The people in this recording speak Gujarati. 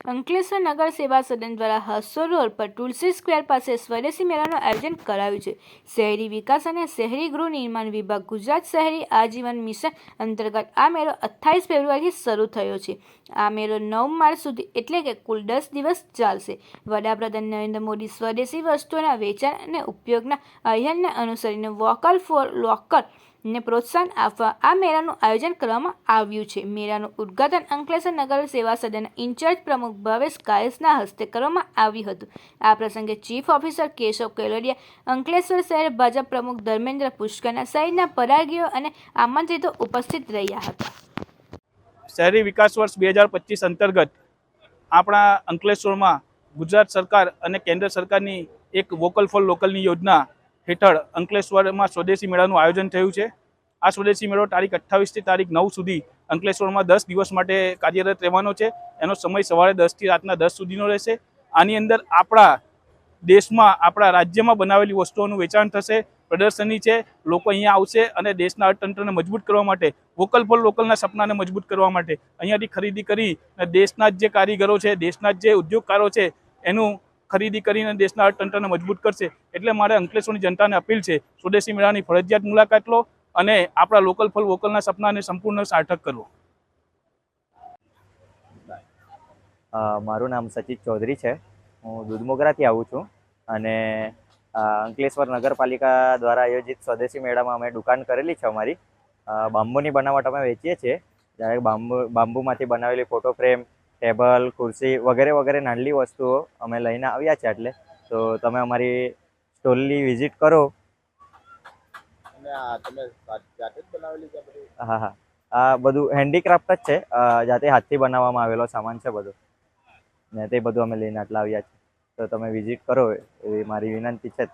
અંકલેશ્વર નગર સેવા સદન દ્વારા હાસો રોડ પર તુલસી સ્ક્વેર પાસે સ્વદેશી મેળાનું આયોજન કરાયું છે। શહેરી વિકાસ અને શહેરી ગૃહ નિર્માણ વિભાગ, ગુજરાત શહેરી આજીવન મિશન અંતર્ગત આ મેળો 28 ફેબ્રુઆરીથી શરૂ થયો છે। આ મેળો 9 માર્ચ સુધી એટલે કે કુલ 10 દિવસ ચાલશે। વડાપ્રધાન નરેન્દ્ર મોદી સ્વદેશી વસ્તુઓના વેચાણ અને ઉપયોગના અભિયાનને અનુસરીને વોકલ ફોર લોકલ ને પ્રોત્સાહન આપવા આ મેળાનું આયોજન કરવામાં આવ્યું છે। મેળાનું ઉદ્ઘાટન અંકલેશ્વર નગર સેવા સદનના ઇન્ચાર્જ પ્રમુખ ભાવેશ કાયસના હસ્તે કરવામાં આવ્યું હતું। આ પ્રસંગે ચીફ ઓફિસર કેશવ કેલોડિયા, અંકલેશ્વર શહેર ભાજપ પ્રમુખ ધર્મેન્દ્ર પુષ્કરના સહિતના પદાધિકારીઓ અને આમંત્રિતો ઉપસ્થિત રહ્યા હતા। શહેરી વિકાસ વર્ષ 2025 અંતર્ગત આપણા અંકલેશ્વરમાં ગુજરાત સરકાર અને કેન્દ્ર સરકારની એક વોકલ ફોર લોકલની યોજના હેઠળ અંકલેશ્વરમાં સ્વદેશી મેળાનું આયોજન થયું છે। આ સ્વદેશી મેળો તારીખ 28 થી તારીખ 9 સુધી અંકલેશ્વરમાં 10 દિવસ માટે કાર્યરત રહેવાનો છે। એનો સમય સવારે 10 થી રાતના 10 સુધીનો રહેશે। આની અંદર આપણા દેશમાં, આપણા રાજ્યમાં બનાવેલી વસ્તુઓનું વેચાણ થશે, પ્રદર્શની છે। લોકો અહીંયા આવશે અને દેશના અર્થતંત્રને મજબૂત કરવા માટે, વોકલ ફોર લોકલના સપનાને મજબૂત કરવા માટે અહીંયાથી ખરીદી કરી દેશના જે કારીગરો છે, દેશના જે ઉદ્યોગકારો છે, એનું ખરીદી કરીને દેશના અર્થતંત્રને મજબૂત કરશે। એટલે મારે અંકલેશ્વરની જનતાને અપીલ છે, સ્વદેશી મેળાની ફરજિયાત મુલાકાત લો અને આપણા લોકલ ફોર વોકલના સપનાને સંપૂર્ણ સાર્થક કરો। મારું નામ સચિત ચૌધરી છે। હું દૂધમોગરાથી આવું છું અને અંકલેશ્વર નગરપાલિકા દ્વારા આયોજિત સ્વદેશી મેળામાં અમે દુકાન કરેલી છે। અમારી બાંબુની બનાવટ અમે વેચીએ છીએ। જ્યારે બાંબુમાંથી બનાવેલી ફોટો ફ્રેમ, ટેબલ, ખુરશી વગેરે વગેરે નાની વસ્તુઓ અમે લઈને આવ્યા છે। એટલે તો તમે અમારી સ્ટોલની વિઝિટ કરો। હા હા, આ બધું હેન્ડીક્રાફ્ટ જ છે, જાતે હાથથી બનાવવામાં આવેલો સામાન છે બધું, ને તે બધું અમે લઈને આટલા આવ્યા છીએ। તો તમે વિઝિટ કરો એવી મારી વિનંતી છે।